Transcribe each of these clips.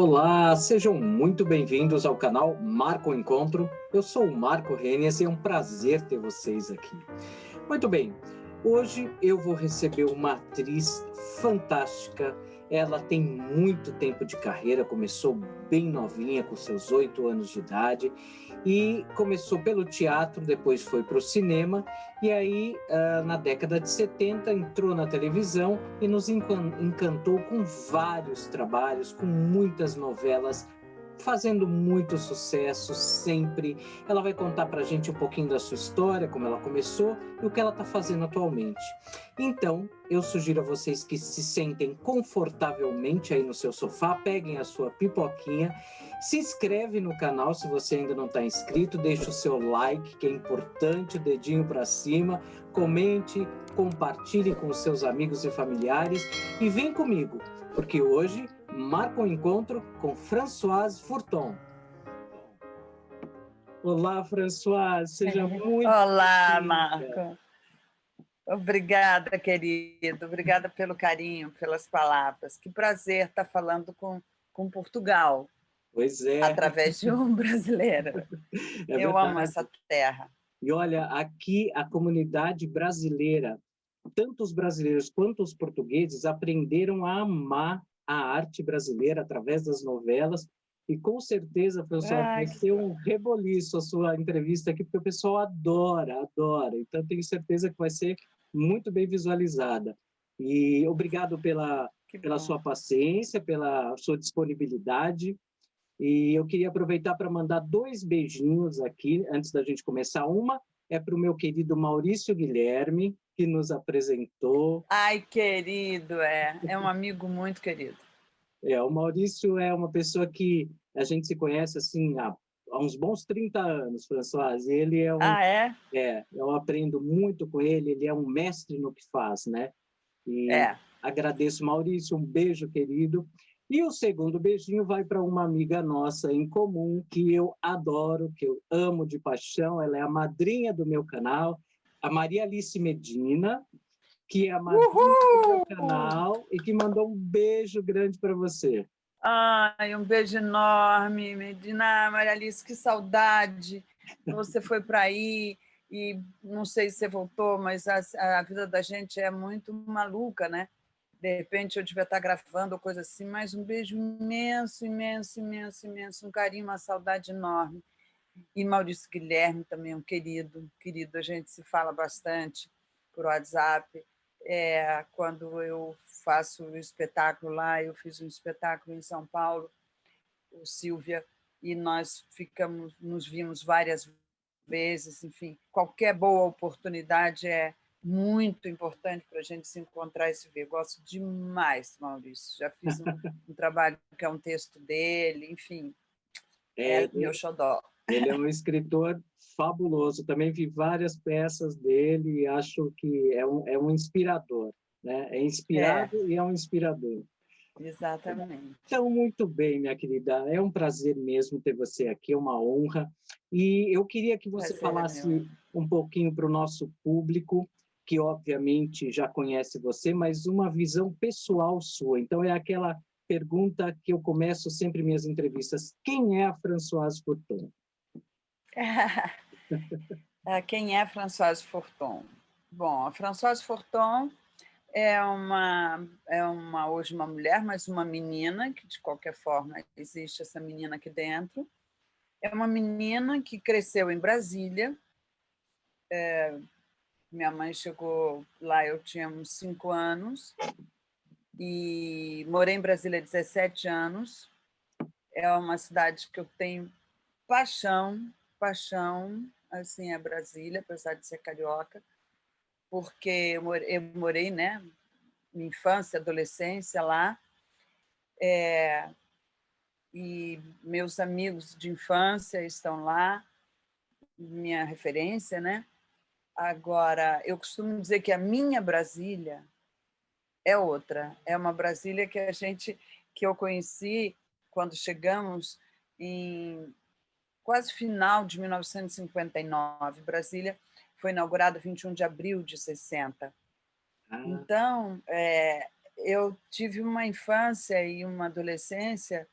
Olá, sejam muito bem-vindos ao canal Marco Encontro. Eu sou o Marco Renes e é um prazer ter vocês aqui. Muito bem, hoje eu vou receber uma atriz fantástica. Ela tem muito tempo de carreira, começou bem novinha, com seus 8 anos de idade, e começou pelo teatro, depois foi para o cinema, e aí, na década de 70, entrou na televisão e nos encantou com vários trabalhos, com muitas novelas, fazendo muito sucesso sempre. Ela vai contar para a gente um pouquinho da sua história, como ela começou e o que ela está fazendo atualmente. Então, eu sugiro a vocês que se sentem confortavelmente aí no seu sofá, peguem a sua pipoquinha, se inscreve no canal se você ainda não está inscrito, deixa o seu like, que é importante, o dedinho para cima, comente, compartilhe com os seus amigos e familiares e vem comigo, porque hoje marca um encontro com Françoise Forton. Olá, Françoise, seja muito Olá, bem-vinda. Marco. Obrigada, querido. Obrigada pelo carinho, pelas palavras. Que prazer estar falando com Portugal. Pois é. Através de um brasileiro. É Eu amo verdade. essa terra. E olha, aqui a comunidade brasileira, tanto os brasileiros quanto os portugueses aprenderam a amar a arte brasileira através das novelas. E com certeza, Françoise, vai ser um reboliço a sua entrevista aqui, porque o pessoal adora, adora. Então, tenho certeza que vai ser muito bem visualizada. E obrigado pela sua paciência, pela sua disponibilidade. E eu queria aproveitar para mandar 2 beijinhos aqui, antes da gente começar. Uma é para o meu querido Maurício Guilherme, que nos apresentou. Ai, querido, é um amigo muito querido. O Maurício é uma pessoa que a gente se conhece assim há uns bons 30 anos, Françoise. Ele é eu aprendo muito com ele, ele é um mestre no que faz, né? E agradeço, Maurício, um beijo, querido. E o segundo beijinho vai para uma amiga nossa em comum, que eu adoro, que eu amo de paixão. Ela é a madrinha do meu canal, a Maria Alice Medina, que é a madrinha do meu canal e que mandou um beijo grande para você. Ai, um beijo enorme, Medina. Maria Alice, que saudade. Você foi para aí e não sei se você voltou, mas a vida da gente é muito maluca, né? De repente eu devia estar gravando ou coisa assim, mas um beijo imenso, imenso, imenso, imenso, um carinho, uma saudade enorme. E Maurício Guilherme também, um querido, querido, a gente se fala bastante por WhatsApp. Quando eu faço o espetáculo lá, eu fiz um espetáculo em São Paulo, o Silvia, e nós nos vimos várias vezes, enfim, qualquer boa oportunidade é muito importante para a gente se encontrar e se ver. Gosto demais, Maurício. Já fiz um trabalho que é um texto dele, enfim, meu xodó. Ele é um escritor fabuloso. Também vi várias peças dele e acho que é um inspirador, né? É inspirado e é um inspirador. Exatamente. Então, muito bem, minha querida. É um prazer mesmo ter você aqui, é uma honra. E eu queria que você falasse um pouquinho para o nosso público, que obviamente já conhece você, mas uma visão pessoal sua. Então, é aquela pergunta que eu começo sempre minhas entrevistas. Quem é a Françoise Forton? Quem é Françoise Forton? Bom, a Françoise Forton é hoje uma mulher, mas uma menina, que de qualquer forma existe essa menina aqui dentro. É uma menina que cresceu em Brasília. Minha mãe chegou lá, eu tinha uns 5 anos, e morei em Brasília há 17 anos. É uma cidade que eu tenho paixão, assim, é Brasília, apesar de ser carioca, porque eu morei, né, minha infância, adolescência lá, e meus amigos de infância estão lá, minha referência, né? Agora, eu costumo dizer que a minha Brasília é outra, é uma Brasília que eu conheci quando chegamos em quase final de 1959. Brasília foi inaugurada 21 de abril de 60. Então, eu tive uma infância e uma adolescência,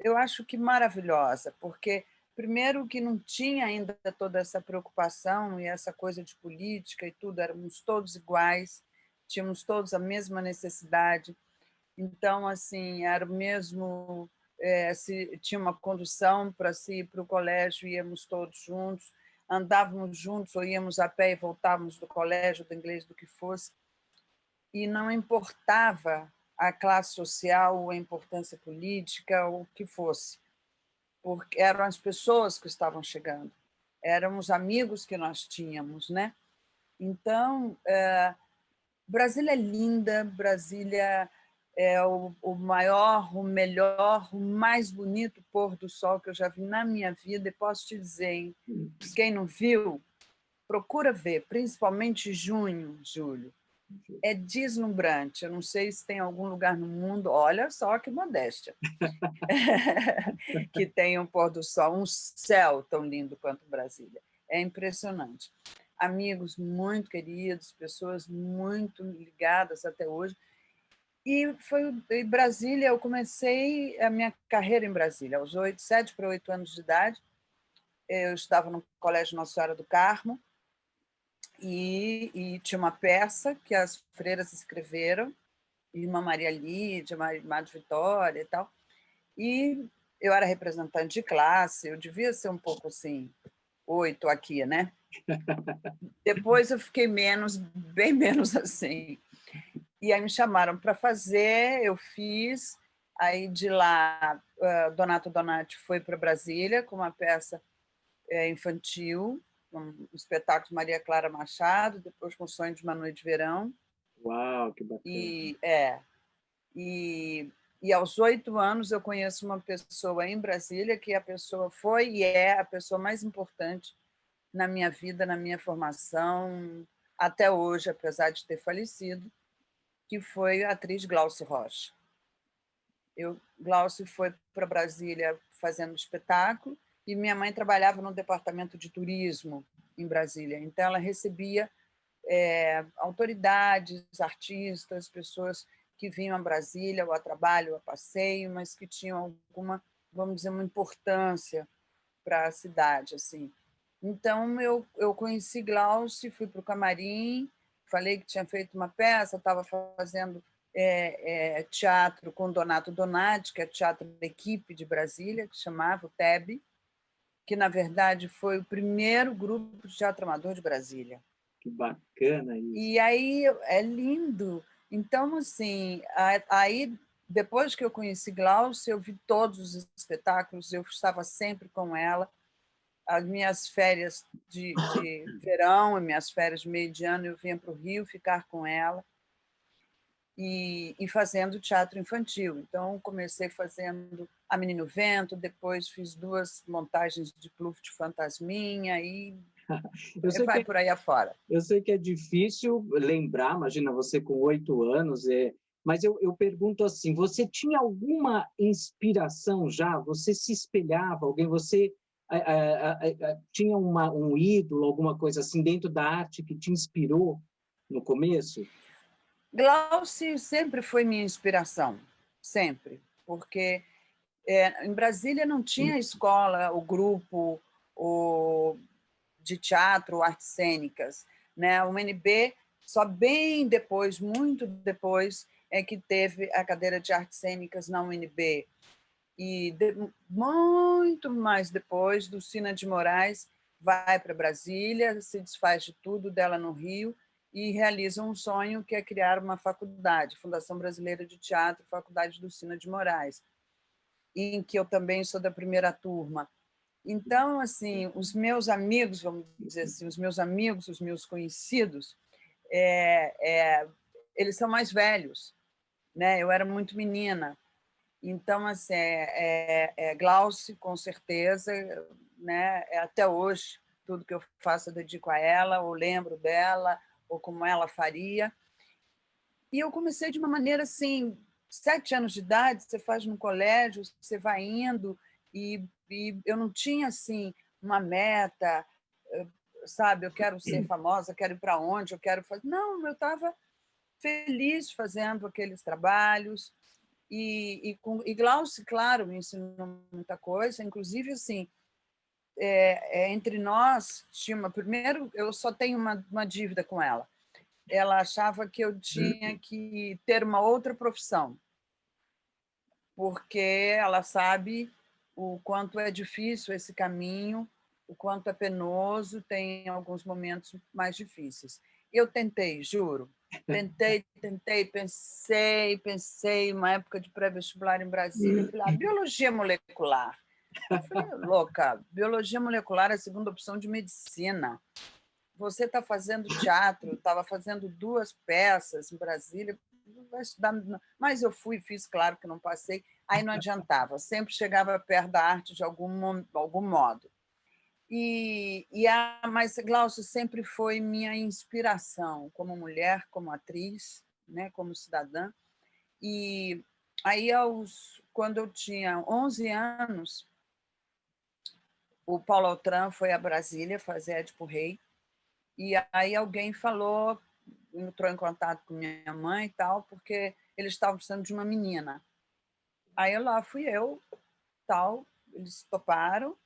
eu acho que maravilhosa, porque, primeiro, que não tinha ainda toda essa preocupação e essa coisa de política e tudo, éramos todos iguais, tínhamos todos a mesma necessidade. Então, assim, era o mesmo. Se tinha uma condução para se ir para o colégio, íamos todos juntos, andávamos juntos, ou íamos a pé e voltávamos do colégio, do inglês, do que fosse, e não importava a classe social, ou a importância política, ou o que fosse, porque eram as pessoas que estavam chegando, eram os amigos que nós tínhamos, né? Então, Brasília é linda, Brasília é o maior, o melhor, o mais bonito pôr do sol que eu já vi na minha vida, e posso te dizer, hein? Quem não viu, procura ver, principalmente junho, julho. É deslumbrante. Eu não sei se tem algum lugar no mundo, olha só que modéstia, que tem um pôr do sol, um céu tão lindo quanto Brasília. É impressionante. Amigos muito queridos, pessoas muito ligadas até hoje. E foi em Brasília, eu comecei a minha carreira em Brasília, aos 7 para 8 anos de idade. Eu estava no Colégio Nossa Senhora do Carmo, e tinha uma peça que as freiras escreveram, Irmã Maria Lídia, Madre Vitória e tal. E eu era representante de classe, eu devia ser um pouco assim, 8 aqui, né? Depois eu fiquei menos, bem menos assim. E aí me chamaram para fazer, eu fiz. Aí de lá, Donato Donati foi para Brasília com uma peça infantil, um espetáculo Maria Clara Machado, depois com o Sonho de uma Noite de Verão. Uau, que bacana. E, e aos 8 anos eu conheço uma pessoa em Brasília que a pessoa foi e é a pessoa mais importante na minha vida, na minha formação, até hoje, apesar de ter falecido, que foi a atriz Glauce Rocha. Glauce foi para Brasília fazendo espetáculo, e minha mãe trabalhava no departamento de turismo em Brasília. Então, ela recebia autoridades, artistas, pessoas que vinham a Brasília, ou a trabalho, ou a passeio, mas que tinham alguma, vamos dizer, uma importância para a cidade, assim. Então, eu conheci Glauce, fui para o camarim, falei que tinha feito uma peça, estava fazendo teatro com Donato Donati, que é teatro da equipe de Brasília, que chamava o TEB, que, na verdade, foi o primeiro grupo de teatro amador de Brasília. Que bacana isso. E aí é lindo. Então, assim, aí, depois que eu conheci Glauce, eu vi todos os espetáculos, eu estava sempre com ela. As minhas férias de verão e minhas férias de meio de ano, eu vinha para o Rio ficar com ela e fazendo teatro infantil. Então, comecei fazendo A Menino Vento, depois fiz 2 montagens de Pluft Fantasminha e vai por aí afora. Eu sei que é difícil lembrar, imagina você com 8 anos, mas eu pergunto assim, você tinha alguma inspiração já? Você se espelhava, alguém, você tinha um ídolo, alguma coisa assim dentro da arte que te inspirou no começo? Glauce sempre foi minha inspiração, sempre, porque em Brasília não tinha escola, o grupo de teatro, artes cênicas, né? O UNB, só bem depois, muito depois, é que teve a cadeira de artes cênicas na UNB. E muito mais depois, Dulcina de Moraes vai para Brasília, se desfaz de tudo dela no Rio e realiza um sonho, que é criar uma faculdade, Fundação Brasileira de Teatro, Faculdade Dulcina de Moraes, em que eu também sou da primeira turma. Então, assim, os meus amigos, vamos dizer assim, os meus amigos, os meus conhecidos, eles são mais velhos, né? Eu era muito menina. Então, assim, Glauce, com certeza, né? Até hoje, tudo que eu faço eu dedico a ela, ou lembro dela, ou como ela faria. E eu comecei de uma maneira assim, 7 anos de idade, você faz no colégio, você vai indo, e eu não tinha assim uma meta, sabe? Eu quero ser famosa, quero ir para onde, eu quero fazer. Não, eu estava feliz fazendo aqueles trabalhos. E Glauce, claro, me ensinou muita coisa, inclusive, assim, entre nós, primeiro, eu só tenho uma dívida com ela. Ela achava que eu tinha que ter uma outra profissão, porque ela sabe o quanto é difícil esse caminho, o quanto é penoso, tem alguns momentos mais difíceis. Eu tentei, juro, tentei, pensei, uma época de pré-vestibular em Brasília, eu falei, biologia molecular. Eu falei, louca, biologia molecular é a segunda opção de medicina. Você está fazendo teatro, estava fazendo 2 peças em Brasília, vai estudar. Mas eu fiz, claro que não passei, aí não adiantava, sempre chegava perto da arte de algum modo. Mas Glaucio sempre foi minha inspiração, como mulher, como atriz, né, como cidadã. E aí, quando eu tinha 11 anos, o Paulo Autran foi a Brasília fazer Édipo Rei, e aí alguém entrou em contato com minha mãe e tal, porque eles estavam precisando de uma menina. Aí lá fui eu, tal, eles toparam,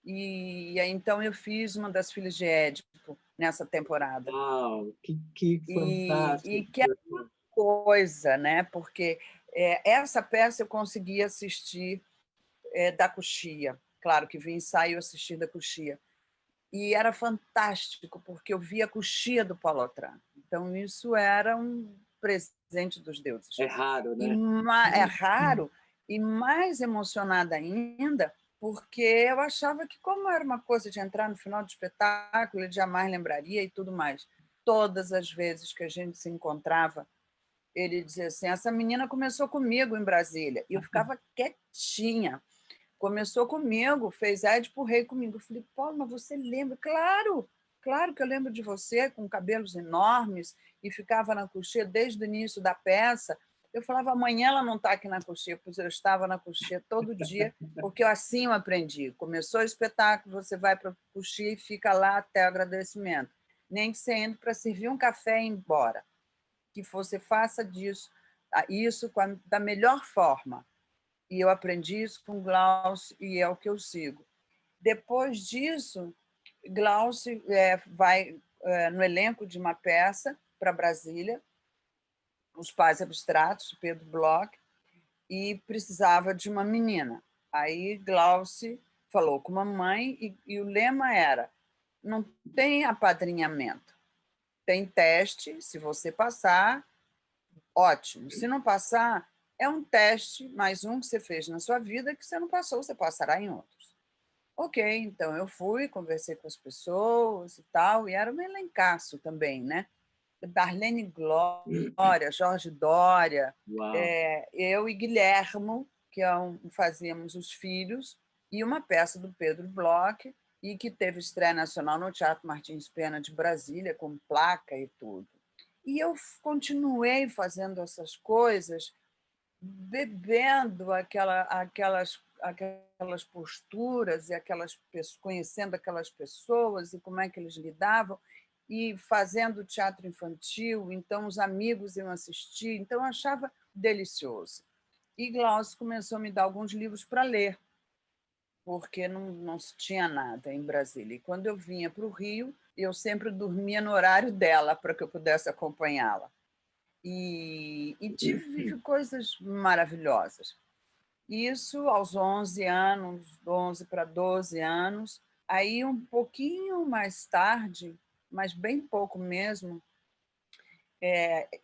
e aí então eu fiz uma das filhas de Édipo nessa temporada. Uau, que E fantástico! que é uma coisa, né? Porque essa peça eu consegui assistir da Coxia. Claro que vi ensaio assistir da Coxia. E era fantástico, porque eu via a coxia do Paulo Autran. Então, isso era um presente dos deuses. É raro, E né? é raro, e mais emocionada ainda, porque eu achava que, como era uma coisa de entrar no final do espetáculo, ele jamais lembraria e tudo mais. Todas as vezes que a gente se encontrava, ele dizia assim: essa menina começou comigo em Brasília. E eu ficava quietinha. Começou comigo, fez Édipo Rei comigo. Eu falei, Paulo, mas você lembra? Claro, claro que eu lembro de você, com cabelos enormes, e ficava na coxia desde o início da peça. Eu falava, amanhã ela não está aqui na coxia, pois eu estava na coxia todo dia, porque assim eu aprendi. Começou o espetáculo, você vai para a coxia e fica lá até o agradecimento. Nem que você entre para servir um café e ir embora. Que você faça isso da melhor forma. E eu aprendi isso com Glaucio e é o que eu sigo. Depois disso, Glaucio vai no elenco de uma peça para Brasília, Os Pais Abstratos, de Pedro Bloch, e precisava de uma menina. Aí Glaucio falou com a mãe e o lema era: não tem apadrinhamento, tem teste, se você passar, ótimo. Se não passar, é um teste, mais um que você fez na sua vida, que você não passou, você passará em outros. Ok, então eu fui, conversei com as pessoas e tal, e era um elencaço também, né? Darlene Glória, Jorge Dória, Uau! eu e Guilhermo, que fazíamos Os Filhos, e uma peça do Pedro Bloch, e que teve estreia nacional no Teatro Martins Pena de Brasília, com placa e tudo. E eu continuei fazendo essas coisas, bebendo aquelas posturas e conhecendo aquelas pessoas e como é que eles lidavam, e fazendo teatro infantil, então os amigos iam assistir, então eu achava delicioso. E Glaucio começou a me dar alguns livros para ler, porque não se tinha nada em Brasília. E quando eu vinha para o Rio, eu sempre dormia no horário dela para que eu pudesse acompanhá-la. E tive coisas maravilhosas. Isso aos 11 anos, 11 para 12 anos. Aí, um pouquinho mais tarde, mas bem pouco mesmo,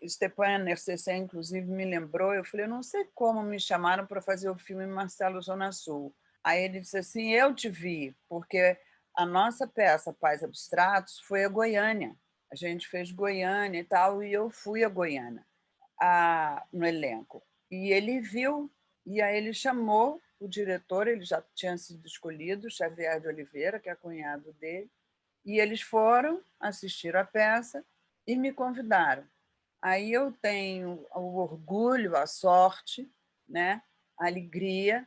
Stepan Nercessé, inclusive, me lembrou. Eu falei, eu não sei como me chamaram para fazer o filme Marcelo Zona Sul. Aí ele disse assim, eu te vi, porque a nossa peça Pais Abstratos foi a Goiânia. A gente fez Goiânia e tal, e eu fui a Goiânia no elenco. E ele viu, e aí ele chamou o diretor, ele já tinha sido escolhido, Xavier de Oliveira, que é cunhado dele, e eles foram assistir a peça e me convidaram. Aí eu tenho o orgulho, a sorte, né, a alegria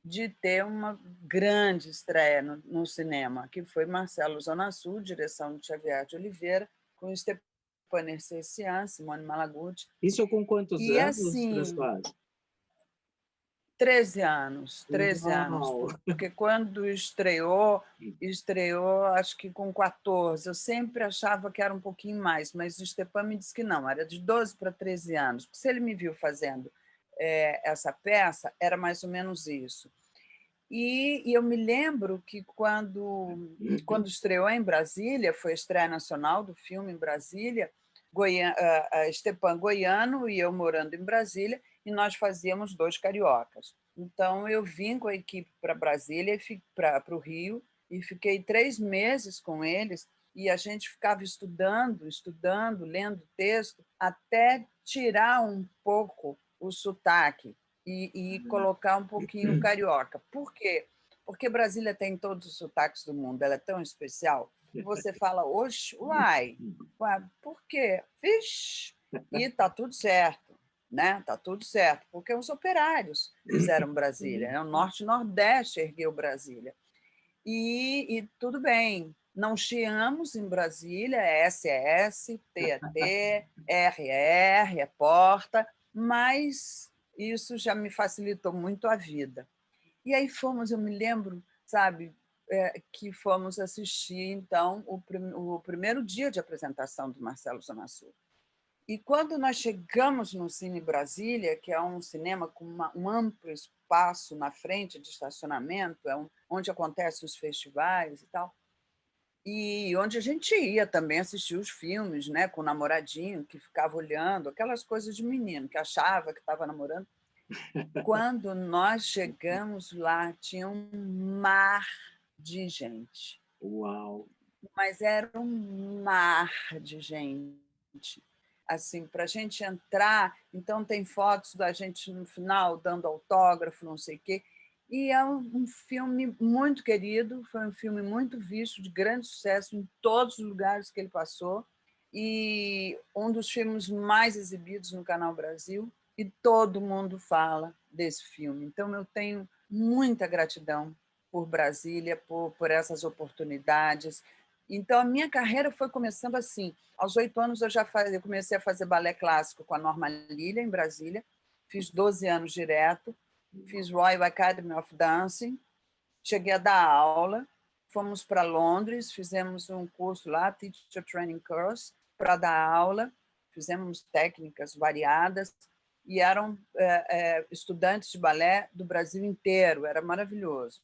de ter uma grande estreia no cinema, que foi Marcelo Zona Sul, direção de Xavier de Oliveira, com Stepan Stepan Nercessian, Simone Malaguti. Isso com quantos E anos, assim, Françoise? 13 anos, 13 anos, Uau! porque quando estreou acho que com 14. Eu sempre achava que era um pouquinho mais, mas o Stepan me disse que não, era de 12 para 13 anos. Porque se ele me viu fazendo essa peça, era mais ou menos isso. E eu me lembro que quando estreou em Brasília, foi a estreia nacional do filme em Brasília, Stepan goiano e eu morando em Brasília, e nós fazíamos dois cariocas. Então, eu vim com a equipe para Brasília, para o Rio, e fiquei 3 meses com eles, e a gente ficava estudando, lendo texto, até tirar um pouco o sotaque e colocar um pouquinho o carioca. Por quê? Porque Brasília tem todos os sotaques do mundo, ela é tão especial. Você fala, oxe, uai, por quê? Vixe, e está tudo certo. Né? Tá tudo certo, porque os operários fizeram Brasília, né? O Norte e Nordeste ergueu Brasília. E tudo bem, não chiamos em Brasília, é SS, TET, RR, é porta, mas isso já me facilitou muito a vida. E aí eu me lembro, sabe, que fomos assistir, então, o primeiro dia de apresentação do Marcelo Zona Sul. E quando nós chegamos no Cine Brasília, que é um cinema com um amplo espaço na frente de estacionamento, onde acontecem os festivais e tal, e onde a gente ia também assistir os filmes, né, com o namoradinho que ficava olhando, aquelas coisas de menino, que achava que estava namorando. Quando nós chegamos lá, tinha um mar de gente. Uau! Mas era um mar de gente. Assim, para a gente entrar, então tem fotos da gente no final dando autógrafo, não sei o quê. E é um filme muito querido, foi um filme muito visto, de grande sucesso em todos os lugares que ele passou, e um dos filmes mais exibidos no Canal Brasil, e todo mundo fala desse filme. Então, eu tenho muita gratidão por Brasília, por essas oportunidades. Então, a minha carreira foi começando assim. Aos 8 anos, eu comecei a fazer balé clássico com a Norma Lilia, em Brasília. Fiz 12 anos direto. Fiz Royal Academy of Dancing. Cheguei a dar aula. Fomos para Londres, fizemos um curso lá, Teacher Training Course, para dar aula. Fizemos técnicas variadas. E eram estudantes de balé do Brasil inteiro. Era maravilhoso.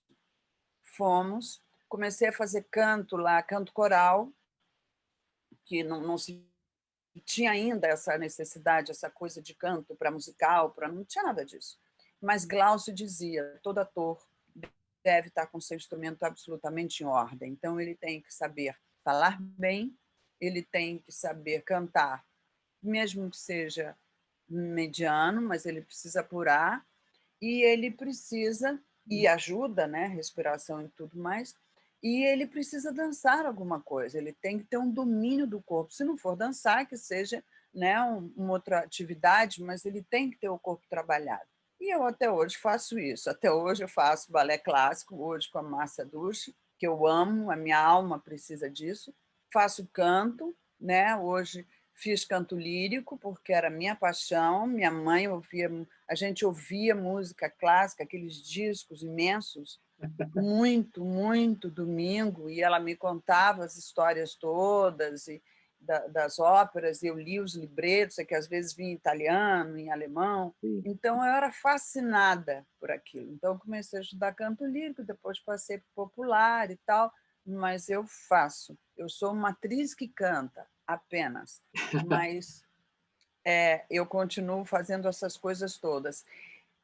Fomos. Comecei a fazer canto lá, canto coral, que não se tinha ainda essa necessidade, essa coisa de canto para musical, não tinha nada disso. Mas Glaucio dizia, todo ator deve estar com seu instrumento absolutamente em ordem. Então, ele tem que saber falar bem, ele tem que saber cantar, mesmo que seja mediano, mas ele precisa apurar, e ele precisa, e ajuda, né, respiração e tudo mais, e ele precisa dançar alguma coisa, ele tem que ter um domínio do corpo. Se não for dançar, que seja, né, uma outra atividade, mas ele tem que ter o corpo trabalhado. E eu até hoje faço isso. Até hoje eu faço balé clássico, hoje com a Márcia Duche, que eu amo, a minha alma precisa disso. Faço canto, né? Hoje fiz canto lírico, porque era minha paixão. Minha mãe a gente ouvia música clássica, aqueles discos imensos, muito, muito domingo, e ela me contava as histórias todas das óperas, e eu li os libretos, que às vezes vinha em italiano, em alemão. Então, eu era fascinada por aquilo. Então, eu comecei a estudar canto lírico, depois passei para o popular e tal, mas eu faço. Eu sou uma atriz que canta, apenas, mas eu continuo fazendo essas coisas todas.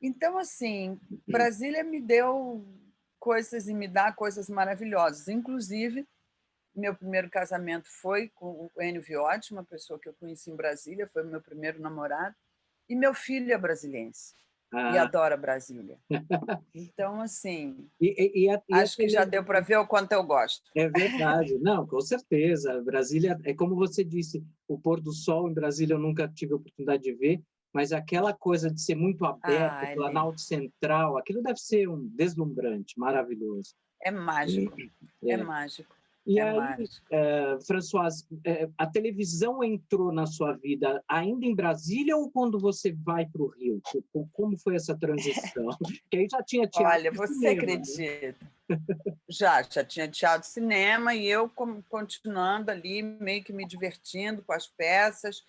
Então, assim, Brasília me deu coisas e me dá coisas maravilhosas. Inclusive, meu primeiro casamento foi com o Enio Viotti, uma pessoa que eu conheci em Brasília, foi o meu primeiro namorado, e meu filho é brasiliense e adora Brasília. Então, assim, acho que já deu para ver o quanto eu gosto. É verdade, não, com certeza. Brasília, é como você disse, o pôr do sol em Brasília eu nunca tive a oportunidade de ver, mas aquela coisa de ser muito aberto, Planalto Central, aquilo deve ser um deslumbrante, maravilhoso. É mágico, é mágico. E É aí, mágico. Françoise, a televisão entrou na sua vida ainda em Brasília ou quando você vai para o Rio? Como foi essa transição? Porque aí já tinha teatro Olha, e você cinema, né? acredita? Já tinha teatro e cinema, e eu continuando ali, meio que me divertindo com as peças,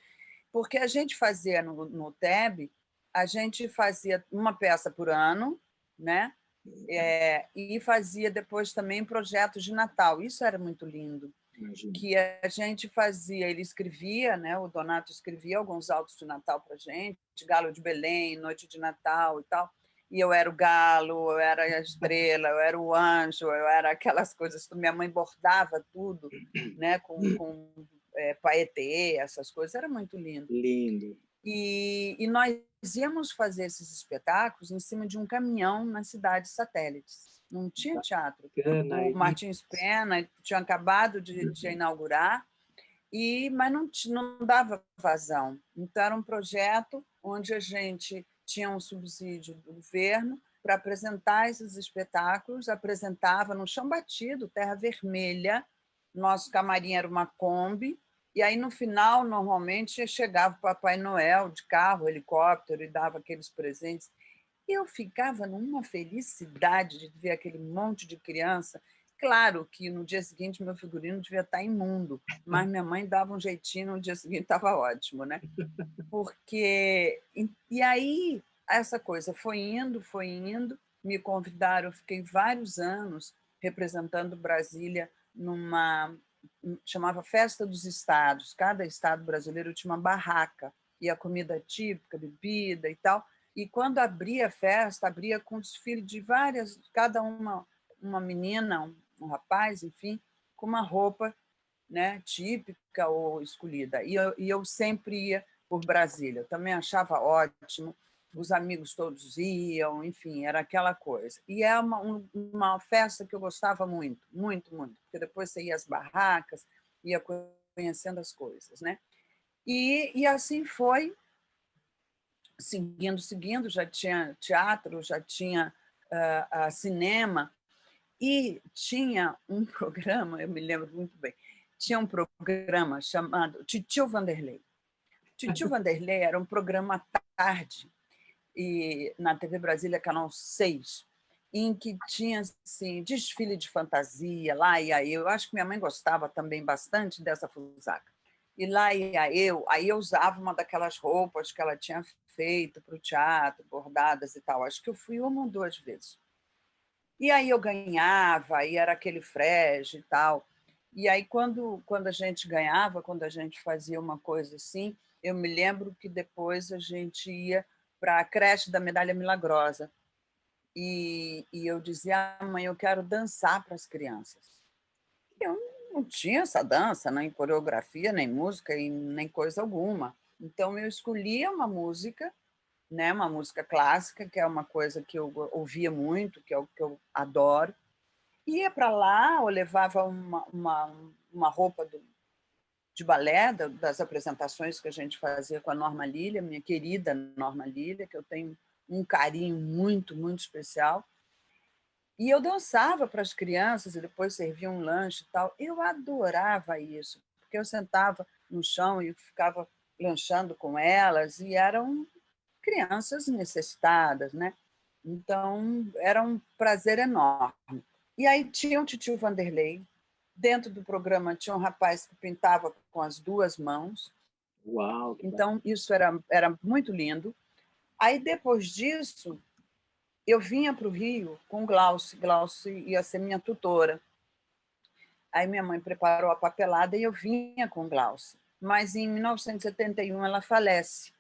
porque a gente fazia no TEB, a gente fazia uma peça por ano, né? E fazia depois também projetos de Natal. Isso era muito lindo, Imagino. que a gente fazia, ele escrevia, né? O Donato escrevia alguns autos de Natal para a gente, Galo de Belém, Noite de Natal e tal. E eu era o galo, eu era a estrela, eu era o anjo, eu era aquelas coisas. Minha mãe bordava tudo, né? Com paetê, essas coisas. Era muito lindo. Lindo. E nós íamos fazer esses espetáculos em cima de um caminhão nas cidades satélites. Não tinha teatro. Bacana. O Martins Pena tinha acabado de inaugurar, mas não dava vazão. Então, era um projeto onde a gente tinha um subsídio do governo para apresentar esses espetáculos, apresentava no chão batido, terra vermelha, nosso camarim era uma Kombi, e aí, no final, normalmente, chegava o Papai Noel de carro, helicóptero, e dava aqueles presentes. E eu ficava numa felicidade de ver aquele monte de criança. Claro que no dia seguinte meu figurino devia estar imundo, mas minha mãe dava um jeitinho, no dia seguinte estava ótimo, né? Porque e aí essa coisa foi indo, me convidaram, eu fiquei vários anos representando Brasília numa chamava Festa dos Estados. Cada estado brasileiro tinha uma barraca e a comida típica, bebida e tal. E quando abria a festa, abria com desfile de várias, cada uma menina, um rapaz, enfim, com uma roupa, né, típica ou escolhida. E eu sempre ia por Brasília. Eu também achava ótimo. Os amigos todos iam, enfim, era aquela coisa. E é uma festa que eu gostava muito, muito, muito, porque depois você ia às barracas, ia conhecendo as coisas, né? E assim foi, seguindo, já tinha teatro, já tinha cinema, e tinha um programa, eu me lembro muito bem, tinha um programa chamado Titio Vanderlei. Titio Vanderlei era um programa à tarde, e na TV Brasília, Canal 6, em que tinha assim, desfile de fantasia, lá ia eu. Acho que minha mãe gostava também bastante dessa fusaca. E lá ia eu, aí eu usava uma daquelas roupas que ela tinha feito para o teatro, bordadas e tal. Acho que eu fui uma ou duas vezes. E aí eu ganhava, aí era aquele frege e tal. E aí, quando a gente ganhava, quando a gente fazia uma coisa assim, eu me lembro que depois a gente ia para a creche da Medalha Milagrosa. E eu dizia, mãe, eu quero dançar para as crianças. Eu não tinha essa dança, nem coreografia, nem música, e nem coisa alguma. Então, eu escolhia uma música, né, uma música clássica, que é uma coisa que eu ouvia muito, que é o que eu adoro. Ia para lá, eu levava uma roupa de balé, das apresentações que a gente fazia com a Norma Lília, minha querida Norma Lília, que eu tenho um carinho muito, muito especial. E eu dançava para as crianças e depois servia um lanche e tal. Eu adorava isso, porque eu sentava no chão e ficava lanchando com elas, e eram crianças necessitadas, né? Então, era um prazer enorme. E aí tinha o Titio Vanderlei. Dentro do programa tinha um rapaz que pintava com as duas mãos. Uau, que bacana. Então, isso era muito lindo. Aí, depois disso, eu vinha para o Rio com Glauce. Glauce ia ser minha tutora. Aí minha mãe preparou a papelada e eu vinha com Glauce. Mas em 1971 ela falece.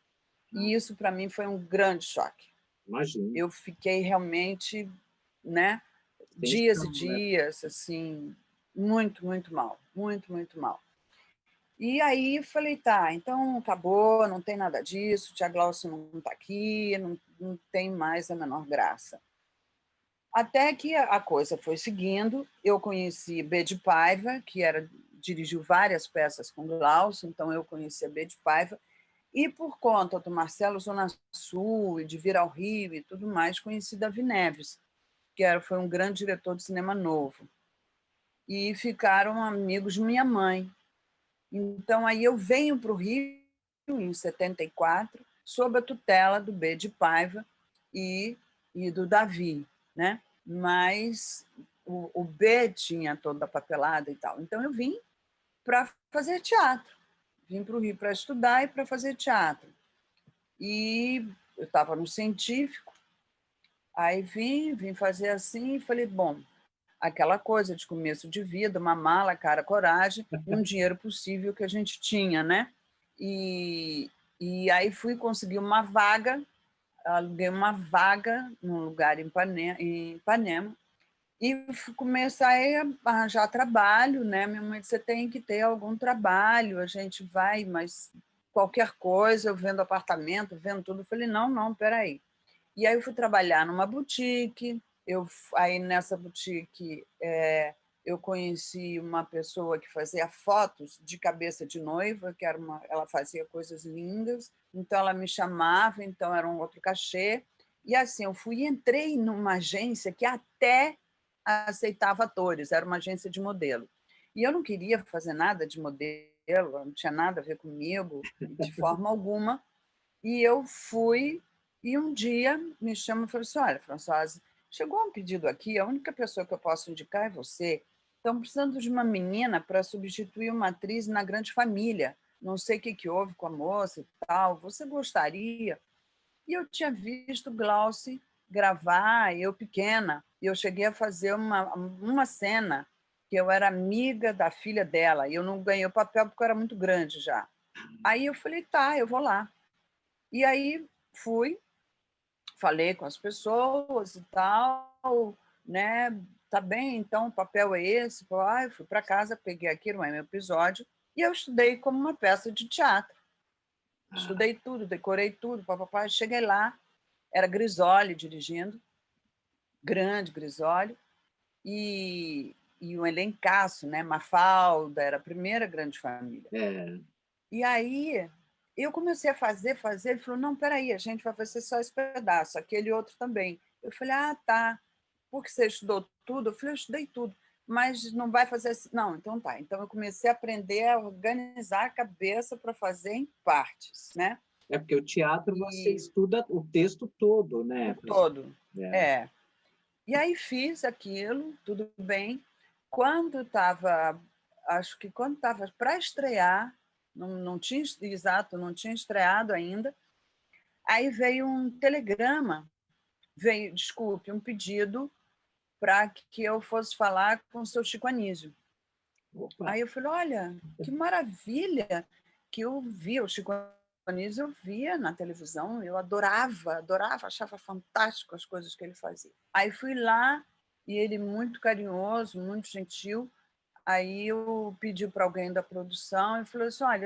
E isso, para mim, foi um grande choque. Imagino. Eu fiquei realmente, né, Sem dias e chão, né? dias, assim, muito, muito mal, muito, muito mal. E aí falei, tá, então acabou, não tem nada disso, Tia Glaucia não está aqui, não tem mais a menor graça. Até que a coisa foi seguindo, eu conheci B de Paiva, que dirigiu várias peças com Glaucia, então eu conheci a B de Paiva, e por conta do Marcelo Zona Sul e de vir ao Rio e tudo mais, conheci Davi Neves, que foi um grande diretor de cinema novo. e ficaram amigos de minha mãe. Então, aí eu venho para o Rio, em 74, sob a tutela do B. de Paiva e do Davi, né? Mas o B tinha toda a papelada e tal. Então, eu vim para fazer teatro. Vim para o Rio para estudar e para fazer teatro. E eu estava no científico, aí vim fazer assim e falei, bom, aquela coisa de começo de vida, uma mala, cara, coragem e um dinheiro possível que a gente tinha, né? E, aí fui conseguir uma vaga, aluguei uma vaga num lugar em Ipanema e comecei a arranjar trabalho, né? Minha mãe disse, você tem que ter algum trabalho, a gente vai, mas qualquer coisa, eu vendo apartamento, vendo tudo. Eu falei, não, peraí. E aí eu fui trabalhar numa boutique, aí nessa boutique eu conheci uma pessoa que fazia fotos de cabeça de noiva, ela fazia coisas lindas, então ela me chamava, então era um outro cachê. E assim, eu entrei numa agência que até aceitava atores, era uma agência de modelo. E eu não queria fazer nada de modelo, não tinha nada a ver comigo, de forma alguma. E eu fui, e um dia me chamam e falam assim, olha, Françoise, chegou um pedido aqui, a única pessoa que eu posso indicar é você. Estão precisando de uma menina para substituir uma atriz na Grande Família. Não sei o que houve com a moça e tal. Você gostaria? E eu tinha visto Glauce gravar, eu pequena, e eu cheguei a fazer uma cena que eu era amiga da filha dela, e eu não ganhei o papel porque eu era muito grande já. Aí eu falei, tá, eu vou lá. E aí fui, falei com as pessoas e tal, né? Tá bem, então o papel é esse. Eu fui para casa, peguei aquilo, é meu episódio, e eu estudei como uma peça de teatro. Estudei tudo, decorei tudo, papapá. Cheguei lá, era Grisoli dirigindo, grande Grisoli, e um elencaço, né? Mafalda, era a primeira Grande Família. E aí eu comecei a fazer, ele falou, não, peraí, a gente vai fazer só esse pedaço, aquele outro também. Eu falei, tá, porque você estudou tudo? Eu falei, eu estudei tudo, mas não vai fazer assim. Não, então tá. Então eu comecei a aprender a organizar a cabeça para fazer em partes, né? É porque o teatro você estuda o texto todo, né? O todo, E aí fiz aquilo, tudo bem. Quando estava, acho que quando estava para estrear, não tinha estreado ainda, aí veio um telegrama, um pedido para que eu fosse falar com o seu Chico Anísio. Opa. Aí eu falei, olha, que maravilha que eu via o Chico Anísio, eu via na televisão, eu adorava, achava fantástico as coisas que ele fazia. Aí fui lá e ele muito carinhoso, muito gentil. Aí eu pedi para alguém da produção e falou assim, olha,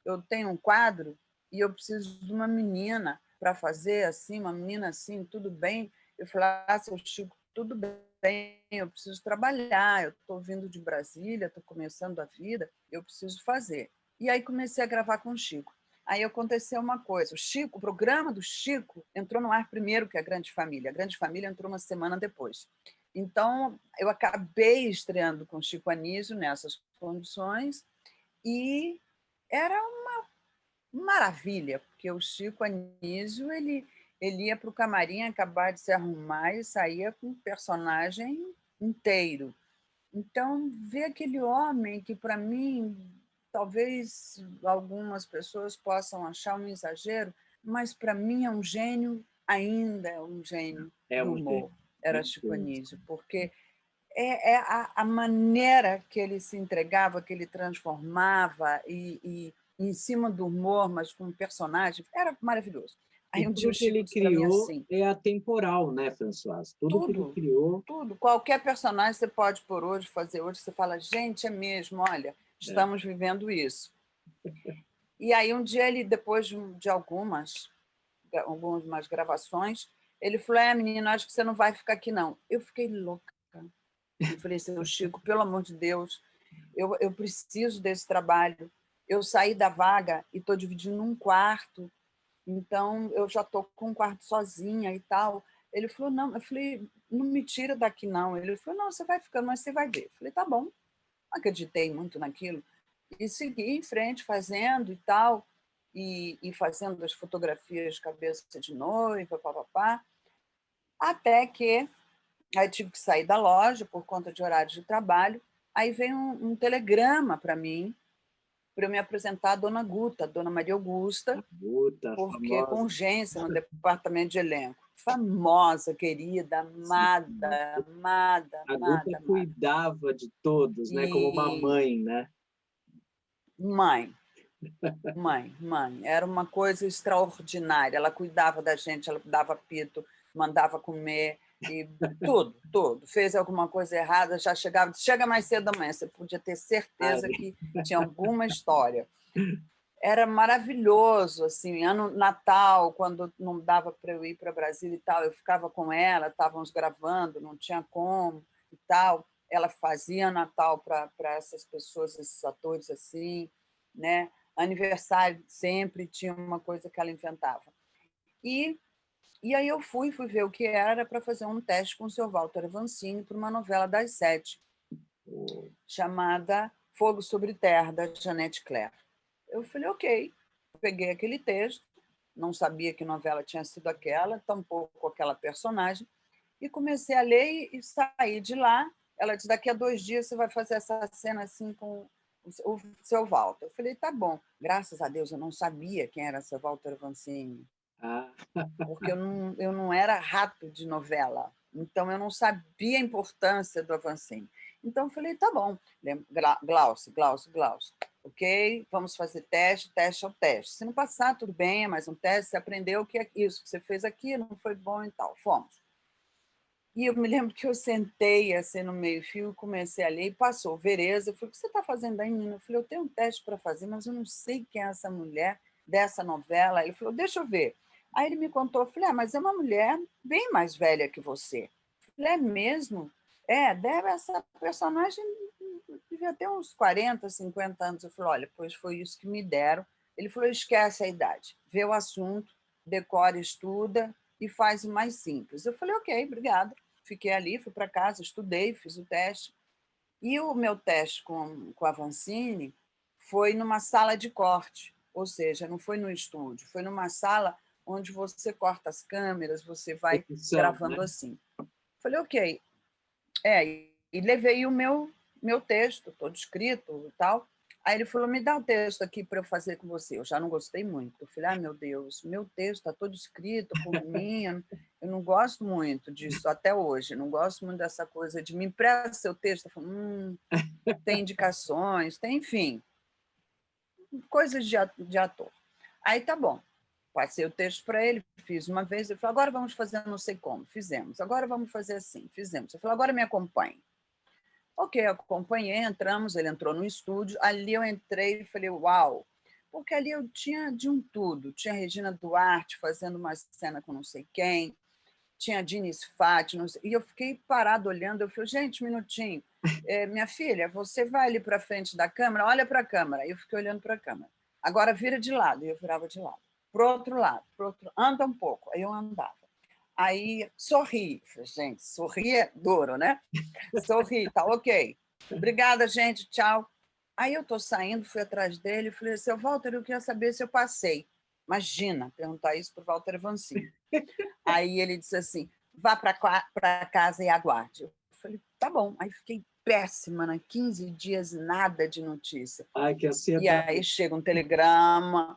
eu tenho um quadro e eu preciso de uma menina para fazer assim, uma menina assim, tudo bem? Eu falei, seu Chico, tudo bem, eu preciso trabalhar, eu estou vindo de Brasília, estou começando a vida, eu preciso fazer. E aí comecei a gravar com o Chico. Aí aconteceu uma coisa, o programa do Chico entrou no ar primeiro que a Grande Família. A Grande Família entrou uma semana depois. Então, eu acabei estreando com Chico Anísio nessas condições e era uma maravilha, porque o Chico Anísio ele ia para o camarim acabar de se arrumar e saía com o personagem inteiro. Então, ver aquele homem que, para mim, talvez algumas pessoas possam achar um exagero, mas para mim é um gênio, ainda é um gênio do humor. Era Chico Anísio, porque é a maneira que ele se entregava, que ele transformava, e em cima do humor, mas com um personagem, era maravilhoso. Aí um dia o Chico disse para mim assim... é atemporal, né, Françoise? Tudo que ele criou... Tudo. Qualquer personagem você pode pôr hoje, fazer hoje, você fala, gente, é mesmo, olha, estamos vivendo isso. E aí um dia ele, depois de algumas gravações, ele falou, menina, acho que você não vai ficar aqui, não. Eu fiquei louca. Eu falei, seu Chico, pelo amor de Deus, eu preciso desse trabalho. Eu saí da vaga e estou dividindo um quarto, então eu já estou com um quarto sozinha e tal. Ele falou, não. Eu falei, não me tira daqui, não. Ele falou, não, você vai ficando, mas você vai ver. Eu falei, tá bom. Não acreditei muito naquilo. E segui em frente, fazendo e tal, e fazendo as fotografias de cabeça de noiva, papapá, até que aí tive que sair da loja por conta de horário de trabalho. Aí veio um telegrama para mim, para eu me apresentar à Dona Guta, a Dona Maria Augusta, Guta, porque com famosa. urgência no departamento de elenco. Famosa, querida, Sim. amada, amada, A Guta amada, amada. cuidava de todos, né? Como uma E mãe, né? mãe, mãe. Era uma coisa extraordinária. Ela cuidava da gente, ela dava apito, mandava comer, e tudo, tudo. Fez alguma coisa errada, já chegava, chega mais cedo amanhã, você podia ter certeza Ai, que tinha alguma história. Era maravilhoso, assim, ano Natal, quando não dava para eu ir para Brasília e tal, eu ficava com ela, estávamos gravando, não tinha como e tal. Ela fazia Natal para essas pessoas, esses atores assim, né? Aniversário sempre tinha uma coisa que ela inventava. E, e aí eu fui ver o que era para fazer um teste com o seu Walter Avancini para uma novela das 7, chamada Fogo sobre Terra, da Janete Claire. Eu falei, ok. Peguei aquele texto, não sabia que novela tinha sido aquela, tampouco aquela personagem, e comecei a ler e saí de lá. Ela disse, daqui a 2 dias você vai fazer essa cena assim com o seu Walter. Eu falei, tá bom. Graças a Deus eu não sabia quem era seu Walter Vancini, ah, porque eu não era rato de novela, então eu não sabia a importância do Avancini. Então eu falei, tá bom, Glaucio, ok, vamos fazer teste, teste é o teste. Se não passar, tudo bem, é mais um teste, você aprendeu o que é isso, que você fez aqui, não foi bom e tal. Fomos. E eu me lembro que eu sentei assim no meio-fio, comecei a ler e passou. Vereza, eu falei, o que você está fazendo aí, menina? Eu falei, eu tenho um teste para fazer, mas eu não sei quem é essa mulher dessa novela. Ele falou, deixa eu ver. Aí ele me contou, eu falei, mas é uma mulher bem mais velha que você. Eu falei, é mesmo? É, deve essa personagem devia ter uns 40, 50 anos. Eu falei, olha, pois foi isso que me deram. Ele falou, esquece a idade, vê o assunto, decora, estuda e faz o mais simples. Eu falei, ok, obrigada. Fiquei ali, fui para casa, estudei, fiz o teste. E o meu teste com a Vancini foi numa sala de corte, ou seja, não foi no estúdio, foi numa sala onde você corta as câmeras, você vai opção, né? gravando assim. Falei, ok. E levei o meu texto, todo escrito e tal. Aí ele falou, me dá o texto aqui para eu fazer com você. Eu já não gostei muito. Eu falei, meu Deus, meu texto está todo escrito por mim. Eu não gosto muito disso até hoje. Não gosto muito dessa coisa de me empresta seu texto. Eu falo, tem indicações, tem, enfim, coisas de ator. Aí tá bom. Passei o texto para ele, fiz uma vez. Ele falou, agora vamos fazer não sei como. Fizemos. Agora vamos fazer assim. Fizemos. Eu falei, agora me acompanhe. Ok, acompanhei, entramos, ele entrou no estúdio, ali eu entrei e falei, uau, porque ali eu tinha de um tudo, tinha Regina Duarte fazendo uma cena com não sei quem, tinha Diniz Fati, e eu fiquei parado olhando, eu falei, gente, um minutinho, minha filha, você vai ali para frente da câmera, olha para a câmera, e eu fiquei olhando para a câmera, agora vira de lado, e eu virava de lado, para o outro lado, anda um pouco, aí eu andava. Aí sorri, gente, sorri é duro, né? Sorri, tá ok. Obrigada, gente, tchau. Aí eu estou saindo, fui atrás dele, falei, seu Walter, eu queria saber se eu passei. Imagina, perguntar isso para o Walter Avancini. Aí ele disse assim, vá para casa e aguarde. Eu falei, tá bom. Aí fiquei péssima, né? 15 dias, nada de notícia. Ai, que E aí ansiedade. chega um telegrama,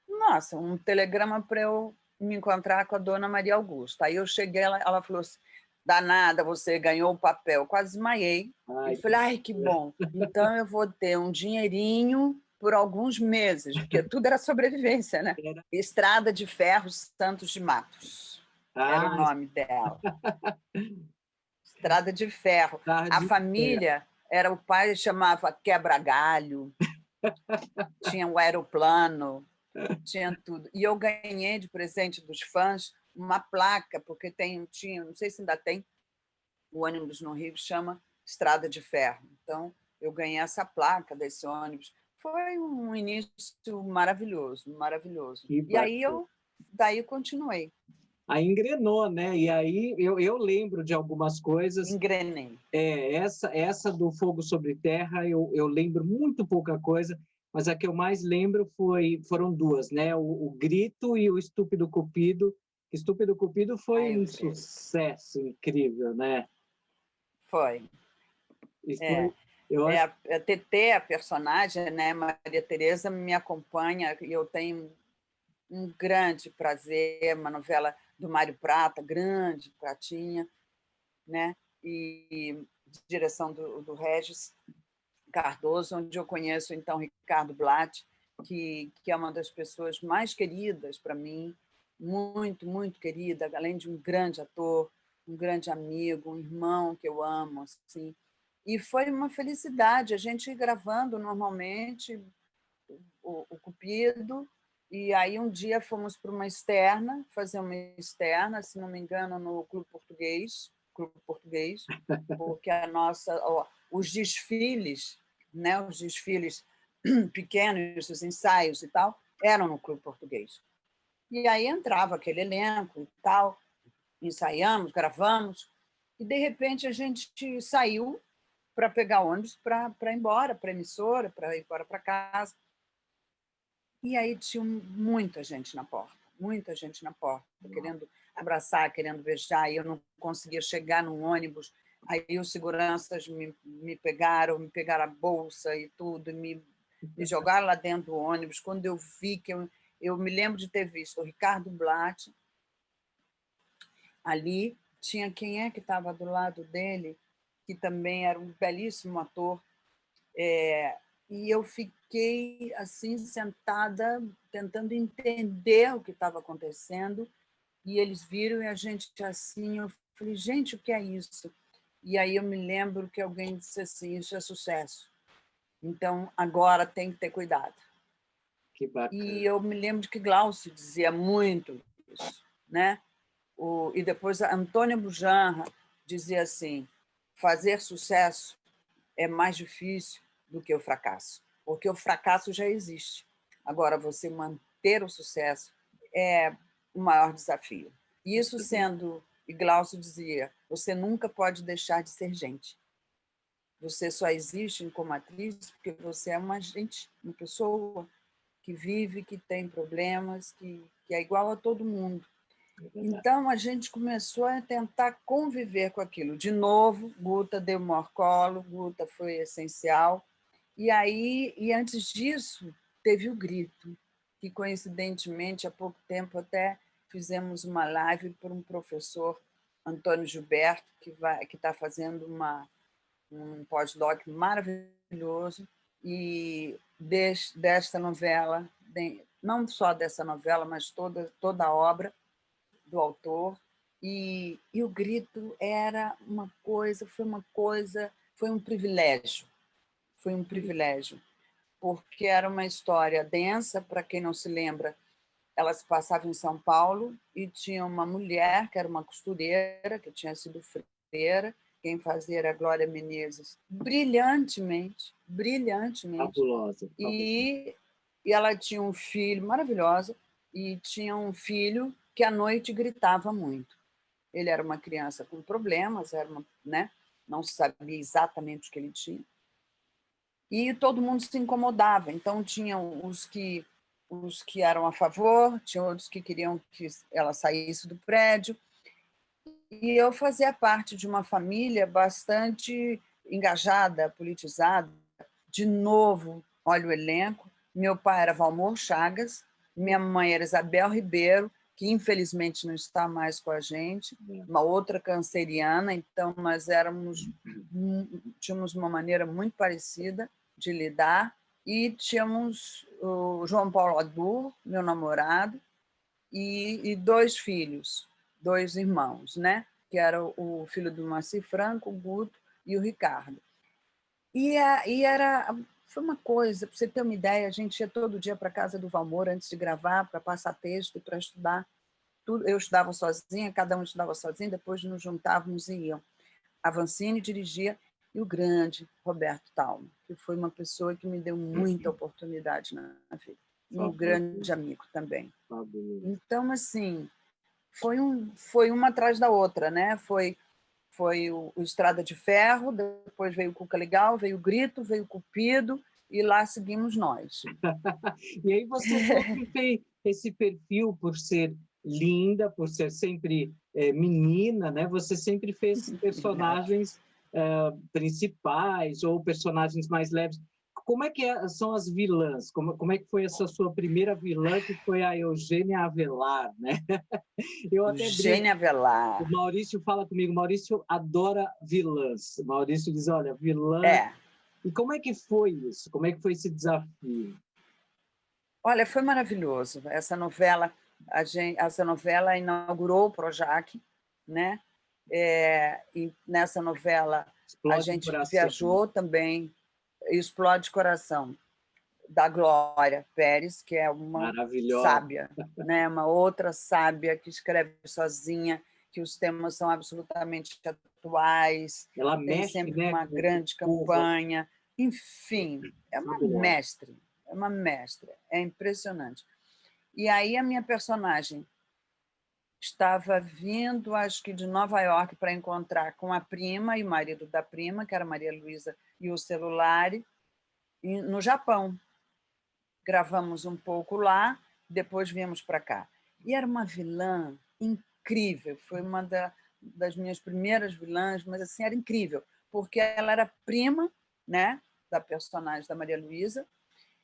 nossa, um telegrama para eu me encontrar com a dona Maria Augusta. Aí eu cheguei, ela falou assim, danada, você ganhou o papel. Quase desmaiei. Eu Ai, falei, ai, que bom. Então eu vou ter um dinheirinho por alguns meses, porque tudo era sobrevivência, né? era. Estrada de Ferro Santos de Matos era o Ah, nome dela. Estrada de Ferro. estar A de pé. família era o pai chamava Quebra-Galho, tinha o aeroplano, tinha tudo. E eu ganhei de presente dos fãs uma placa, porque tinha, não sei se ainda tem, o ônibus no Rio chama Estrada de Ferro. Então, eu ganhei essa placa desse ônibus. Foi um início maravilhoso, maravilhoso. Que E aí bacana. daí continuei. Aí engrenou, né? E aí eu lembro de algumas coisas. Engrenei. Essa do Fogo sobre Terra, eu lembro muito pouca coisa, mas a que eu mais lembro foram duas, né? O Grito e o Estúpido Cupido. Estúpido Cupido foi Ai, eu um vi. sucesso incrível, né? Foi. E É. foi, eu acho. A TT, a personagem, né, Maria Tereza, me acompanha e eu tenho um grande prazer, uma novela do Mário Prata, grande, Pratinha, né? E direção do Regis Cardoso, onde eu conheço, então, Ricardo Blatt, que é uma das pessoas mais queridas para mim, muito, muito querida, além de um grande ator, um grande amigo, um irmão que eu amo, assim. E foi uma felicidade a gente ir gravando normalmente o Cupido, e aí um dia fomos para uma externa, fazer uma externa, se não me engano, no Clube Português, porque os desfiles, né, os desfiles pequenos, os ensaios e tal, eram no Clube Português. E aí entrava aquele elenco e tal, ensaiamos, gravamos, e de repente a gente saiu para pegar ônibus para ir embora, para a emissora, para ir embora para casa. E aí tinha muita gente na porta, querendo abraçar, querendo beijar, e eu não conseguia chegar no ônibus. Aí os seguranças me pegaram a bolsa e tudo, me jogaram lá dentro do ônibus. Quando eu vi que eu me lembro de ter visto o Ricardo Blatt ali, tinha quem é que estava do lado dele, que também era um belíssimo ator, e eu fiquei assim sentada tentando entender o que estava acontecendo, e eles viram e a gente assim, eu falei, gente, o que é isso? E aí eu me lembro que alguém disse assim, isso é sucesso, então agora tem que ter cuidado. Que E bacana. eu me lembro de que Glaucio dizia muito isso, né? E depois a Antônia Bujanra dizia assim, fazer sucesso é mais difícil do que o fracasso, porque o fracasso já existe. Agora, você manter o sucesso é o maior desafio. Isso sendo, e Glaucio dizia, você nunca pode deixar de ser gente. Você só existe como atriz porque você é uma gente, uma pessoa que vive, que tem problemas, que é igual a todo mundo. Então, a gente começou a tentar conviver com aquilo. De novo, Guta deu maior colo, Guta foi essencial. E antes disso, teve o Grito, que, coincidentemente, há pouco tempo até fizemos uma live por um professor, Antônio Gilberto, que está fazendo um pós-doc maravilhoso, e desta novela, não só dessa novela, mas toda a obra, do autor, e o Grito era foi um privilégio, porque era uma história densa, para quem não se lembra, ela se passava em São Paulo e tinha uma mulher que era uma costureira, que tinha sido freira, quem fazia era a Glória Menezes, brilhantemente, brilhantemente, Fabulosa, fabulosa. e ela tinha um filho maravilhosa, e tinha um filho que à noite gritava muito. Ele era uma criança com problemas, né? Não se sabia exatamente o que ele tinha, e todo mundo se incomodava. Então, tinham os que eram a favor, tinha outros que queriam que ela saísse do prédio, e eu fazia parte de uma família bastante engajada, politizada. De novo, olha o elenco, meu pai era Valmor Chagas, minha mãe era Isabel Ribeiro, que infelizmente não está mais com a gente, uma outra canceriana, então nós tínhamos uma maneira muito parecida de lidar, e tínhamos o João Paulo Adur, meu namorado, e dois filhos, dois irmãos, né? Que era o filho do Moacir Franco, o Guto, e o Ricardo. Foi uma coisa, para você ter uma ideia, a gente ia todo dia para a casa do Valmor antes de gravar, para passar texto e para estudar. Eu estudava sozinha, cada um estudava sozinho, depois nos juntávamos e iam. A Vancini dirigia, e o grande Roberto Talma, que foi uma pessoa que me deu muita oportunidade na vida. Um grande amigo também. Fabuloso. Então, assim, foi uma atrás da outra, né? Foi o Estrada de Ferro, depois veio o Cuca Legal, veio o Grito, veio o Cupido, e lá seguimos nós. E aí você sempre fez esse perfil por ser linda, por ser sempre menina, né? Você sempre fez personagens principais ou personagens mais leves. Como é que são as vilãs? Como é que foi essa sua primeira vilã, que foi a Eugênia Avelar, né? Eu até brinco. Eugênia Avelar. O Maurício fala comigo, Maurício adora vilãs. O Maurício diz, olha, vilã... É. E como é que foi isso? Como é que foi esse desafio? Olha, foi maravilhoso. Essa novela inaugurou o Projac, né? E nessa novela a Explode o gente coração. viajou também, Explode Coração, da Glória Pérez, que é uma sábia, né? Uma outra sábia que escreve sozinha, que os temas são absolutamente atuais, ela tem mexe, sempre né, uma grande campanha. Enfim, é uma mestra, é impressionante. E aí a minha personagem estava vindo, acho que de Nova York, para encontrar com a prima e o marido da prima, que era Maria Luísa e o Celulari, no Japão. Gravamos um pouco lá, depois viemos para cá. E era uma vilã incrível, foi uma das minhas primeiras vilãs, mas assim, era incrível, porque ela era prima, né, da personagem da Maria Luísa,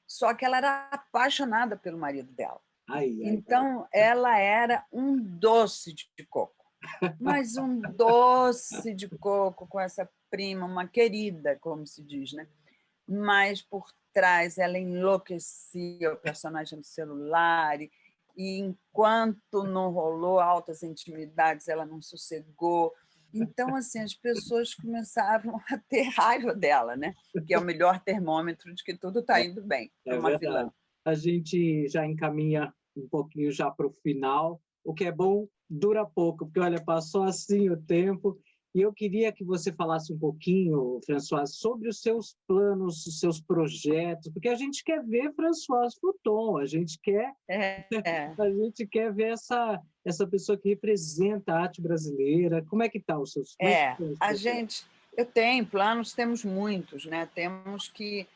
só que ela era apaixonada pelo marido dela. Então, ela era um doce de coco, mas um doce de coco com essa prima, uma querida, como se diz, né? Mas por trás ela enlouquecia o personagem do celular, e enquanto não rolou altas intimidades, ela não sossegou. Então, assim, as pessoas começavam a ter raiva dela, né? Que é o melhor termômetro de que tudo está indo bem para uma vilã. A gente já encaminha um pouquinho já para o final. O que é bom dura pouco, porque, olha, passou assim o tempo. E eu queria que você falasse um pouquinho, Françoise, sobre os seus planos, os seus projetos, porque a gente quer ver Françoise Futon, a gente quer ver essa pessoa que representa a arte brasileira. Como é que estão os seus planos? Eu tenho planos, temos muitos, né? Temos que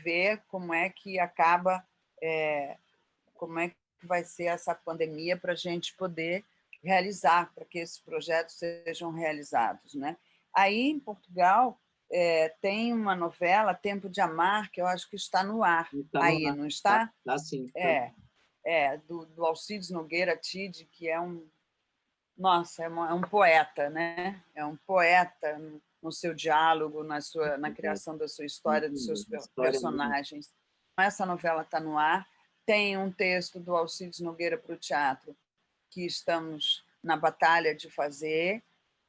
ver como é que acaba, como é que vai ser essa pandemia para a gente poder realizar, para que esses projetos sejam realizados, né? Aí, em Portugal, tem uma novela, Tempo de Amar, que eu acho que está no ar. Aí, não está? Está sim. Do Alcides Nogueira Tide, que é um... Nossa, é um poeta, né? É um poeta no seu diálogo, na criação da sua história, dos seus personagens. Essa novela está no ar. Tem um texto do Alcides Nogueira para o teatro que estamos na batalha de fazer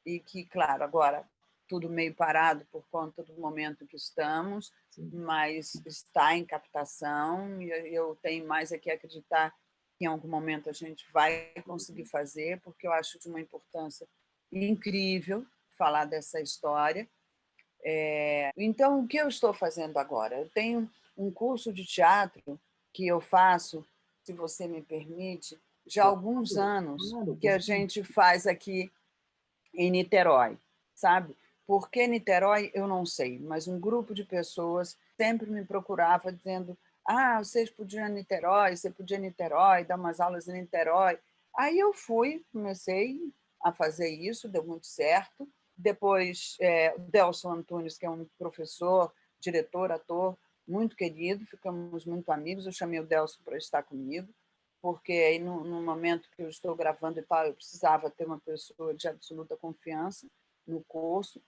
e que, claro, agora tudo meio parado por conta do momento que estamos, mas está em captação e eu tenho mais aqui a acreditar que em algum momento a gente vai conseguir fazer, porque eu acho de uma importância incrível falar dessa história. Então, o que eu estou fazendo agora? Eu tenho um curso de teatro que eu faço, se você me permite, já há alguns anos, que a gente faz aqui em Niterói, sabe? Por que Niterói, eu não sei, mas um grupo de pessoas sempre me procurava dizendo: vocês podiam ir a Niterói, você podia ir a Niterói, dar umas aulas em Niterói. Aí eu comecei a fazer isso, deu muito certo. Depois, o Delson Antunes, que é um professor, diretor, ator, muito querido, ficamos muito amigos. Eu chamei o Delson para estar comigo, porque aí, no momento que eu estou gravando e tal, eu precisava ter uma pessoa de absoluta confiança no curso.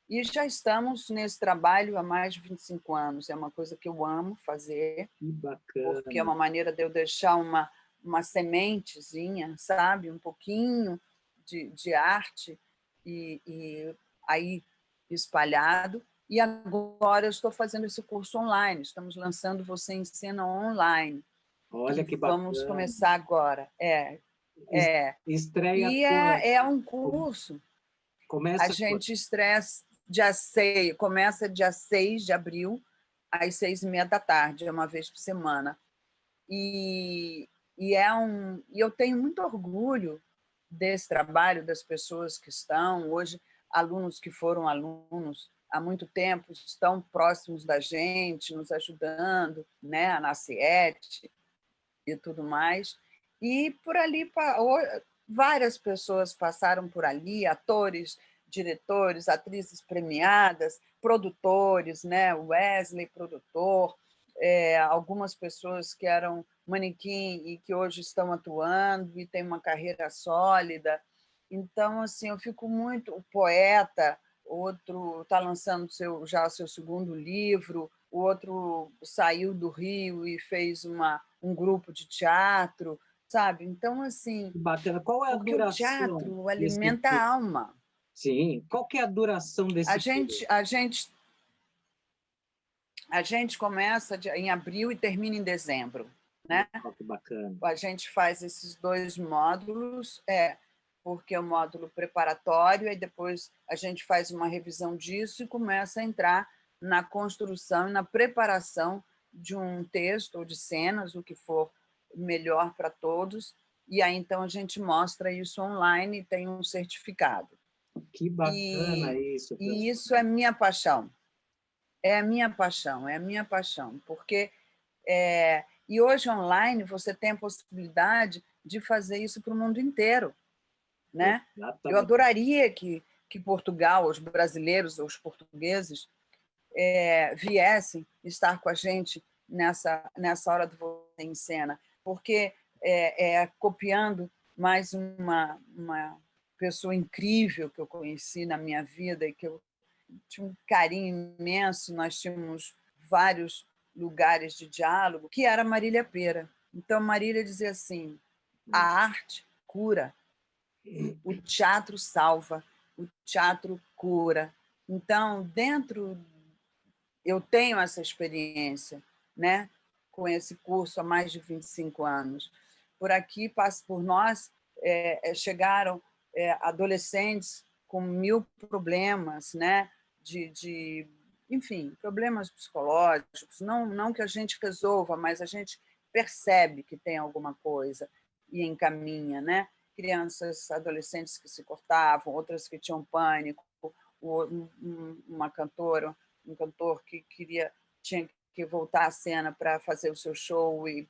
E já estamos nesse trabalho há mais de 25 anos. É uma coisa que eu amo fazer, que bacana, porque é uma maneira de eu deixar uma sementezinha, sabe? Um pouquinho de arte e aí espalhado. E agora eu estou fazendo esse curso online. Estamos lançando Você em Cena online. Olha que bacana. Vamos começar agora. Estreia e é um curso. Começa a gente começa dia 6 de abril, às 6h30 da tarde, uma vez por semana. E eu tenho muito orgulho desse trabalho, das pessoas que estão. Hoje, alunos que foram alunos há muito tempo estão próximos da gente, nos ajudando, né? A NACIET e tudo mais. E por ali, várias pessoas passaram por ali, atores, diretores, atrizes premiadas, produtores, né? Wesley, produtor, algumas pessoas que eram manequim e que hoje estão atuando e têm uma carreira sólida. Então, assim, eu fico muito... O poeta, outro está lançando já o seu segundo livro, o outro saiu do Rio e fez um grupo de teatro, sabe? Então, assim, Bacana. Qual é a porque o duração teatro desse alimenta a curso? alma. Sim. Qual que é a duração A desse curso? gente, a gente, a gente começa em abril e termina em dezembro, né? Oh, que bacana. A gente faz esses 2 módulos, porque é o módulo preparatório, e depois a gente faz uma revisão disso e começa a entrar na construção e na preparação de um texto ou de cenas, o que for melhor para todos, e aí então a gente mostra isso online e tem um certificado. Que bacana E, isso, e François. isso é minha paixão, é a minha paixão, é a minha paixão, porque e hoje online você tem a possibilidade de fazer isso para o mundo inteiro, né? Eu Exatamente. adoraria que Portugal, os brasileiros, os portugueses, viessem estar com a gente nessa hora do Você em Cena, porque copiando mais uma pessoa incrível que eu conheci na minha vida e que eu tinha um carinho imenso, nós tínhamos vários lugares de diálogo, que era Marília Pêra. Então, Marília dizia assim: a arte cura, o teatro salva, o teatro cura. Então, eu tenho essa experiência, né, com esse curso há mais de 25 anos. Por aqui, por nós, chegaram adolescentes com 1000 problemas, né, enfim, problemas psicológicos, não que a gente resolva, mas a gente percebe que tem alguma coisa e encaminha, né? Crianças, adolescentes que se cortavam, outras que tinham pânico, uma cantora, um cantor que tinha que voltar à cena para fazer o seu show e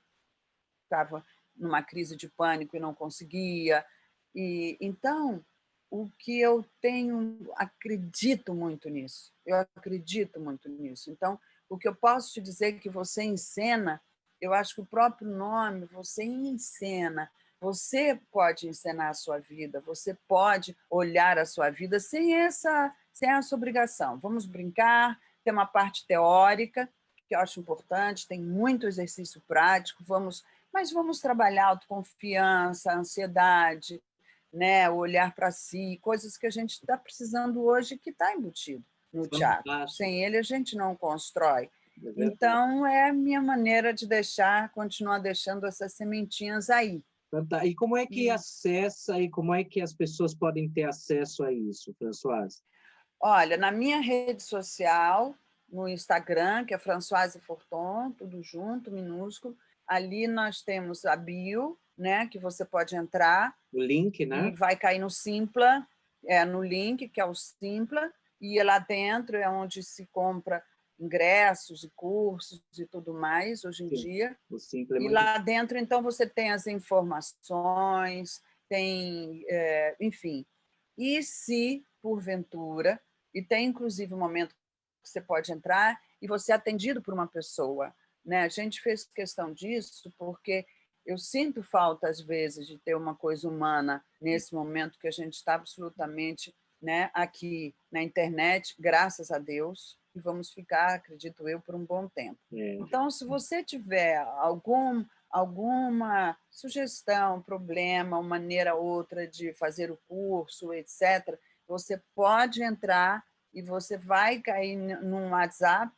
estava numa crise de pânico e não conseguia. E então, o que eu acredito muito nisso. Eu acredito muito nisso. Então, o que eu posso te dizer é que você encena, eu acho que o próprio nome, você encena. Você pode encenar a sua vida, você pode olhar a sua vida sem essa obrigação. Vamos brincar, tem uma parte teórica, que eu acho importante, tem muito exercício prático, mas vamos trabalhar autoconfiança, ansiedade, né? O olhar para si, coisas que a gente está precisando hoje que está embutido no teatro. Fantástico, Sem ele, a gente não constrói. é verdade. Então, é a minha maneira de continuar deixando essas sementinhas aí. E como é que E, acessa e como é que as pessoas podem ter acesso a isso, Françoise? olha, na minha rede social, no Instagram, que é Françoise Forton, tudo junto, minúsculo, ali nós temos a bio, né, que você pode entrar O link, e né? vai cair no Simpla, no link, que é o Simpla, e lá dentro é onde se compra ingressos e cursos e tudo mais, hoje em Sim, dia. o simples é E muito. lá dentro, então, você tem as informações, tem, enfim. E se, porventura, e tem inclusive um momento que você pode entrar e você é atendido por uma pessoa, né? A gente fez questão disso porque eu sinto falta, às vezes, de ter uma coisa humana nesse momento que a gente está absolutamente, né, aqui na internet, graças a Deus, e vamos ficar, acredito eu, por um bom tempo. É, Então, se você tiver alguma sugestão, problema, uma maneira ou outra de fazer o curso, etc., você pode entrar e você vai cair num WhatsApp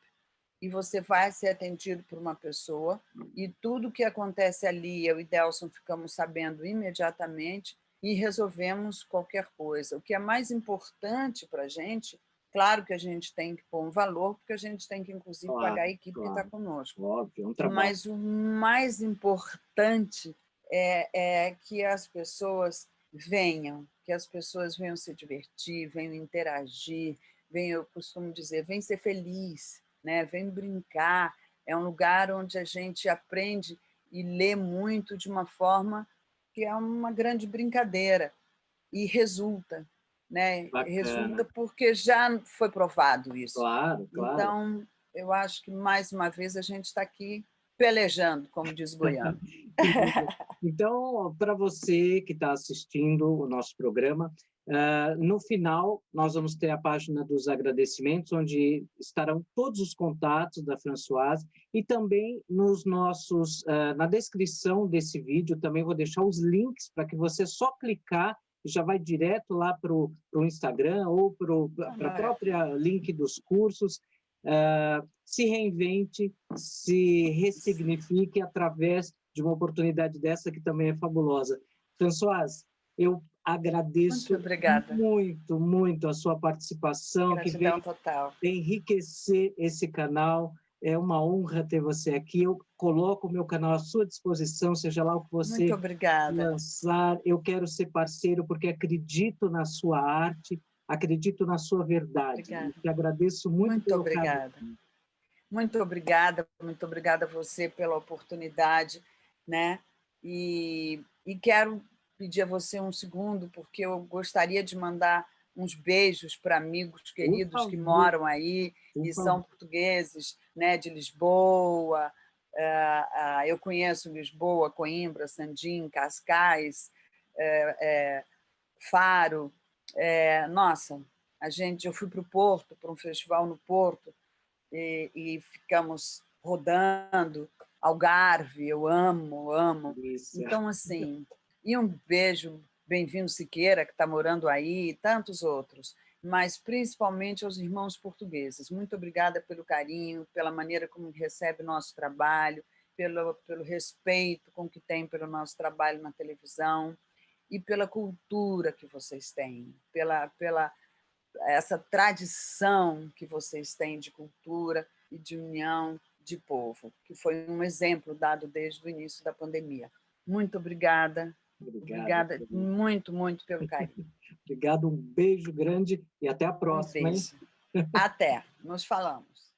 e você vai ser atendido por uma pessoa e tudo que acontece ali, eu e Delson ficamos sabendo imediatamente e resolvemos qualquer coisa. O que é mais importante para a gente, claro que a gente tem que pôr um valor, porque a gente tem que, inclusive, pagar claro, a equipe que está claro. conosco. Óbvio, é um trabalho. Mas o mais importante é que as pessoas venham, que as pessoas venham se divertir, venham interagir, venham, eu costumo dizer, vem ser feliz, né? Vem brincar. É um lugar onde a gente aprende e lê muito de uma forma que é uma grande brincadeira e resulta, né? Resulta Bacana. porque já foi provado isso. Claro, claro. Então, eu acho que, mais uma vez, a gente está aqui pelejando, como diz o goiano. Então, para você que está assistindo o nosso programa, no final nós vamos ter a página dos agradecimentos, onde estarão todos os contatos da Françoise e também nos nossos, na descrição desse vídeo também vou deixar os links para que você só clicar e já vai direto lá para o Instagram ou para a própria link dos cursos. Se reinvente, se ressignifique através de uma oportunidade dessa que também é fabulosa. Françoise, eu agradeço muito, muito a sua participação, que Gratidão veio total. enriquecer esse canal. É uma honra ter você aqui. Eu coloco o meu canal à sua disposição, seja lá o que você lançar. Eu quero ser parceiro porque acredito na sua arte, acredito na sua verdade. Obrigada. Te agradeço muito pelo obrigada. carinho. Muito obrigada a você pela oportunidade, né? E quero pedir a você um segundo, porque eu gostaria de mandar uns beijos para amigos Por queridos que favor, moram aí por e favor. são portugueses, né, de Lisboa. Eu conheço Lisboa, Coimbra, Sandim, Cascais, Faro. Nossa, eu fui para o Porto, para um festival no Porto, e ficamos rodando. Algarve, eu amo, amo. Delícia. Então, assim, e um beijo, bem-vindo Siqueira, que está morando aí, e tantos outros, mas principalmente aos irmãos portugueses. Muito obrigada pelo carinho, pela maneira como recebe o nosso trabalho, pelo respeito com que tem pelo nosso trabalho na televisão e pela cultura que vocês têm, pela essa tradição que vocês têm de cultura e de união de povo, que foi um exemplo dado desde o início da pandemia. Muito obrigada. Obrigado. Obrigada muito, muito pelo carinho. Obrigado, um beijo grande e até a Um próxima, hein? beijo. Até. Nos falamos.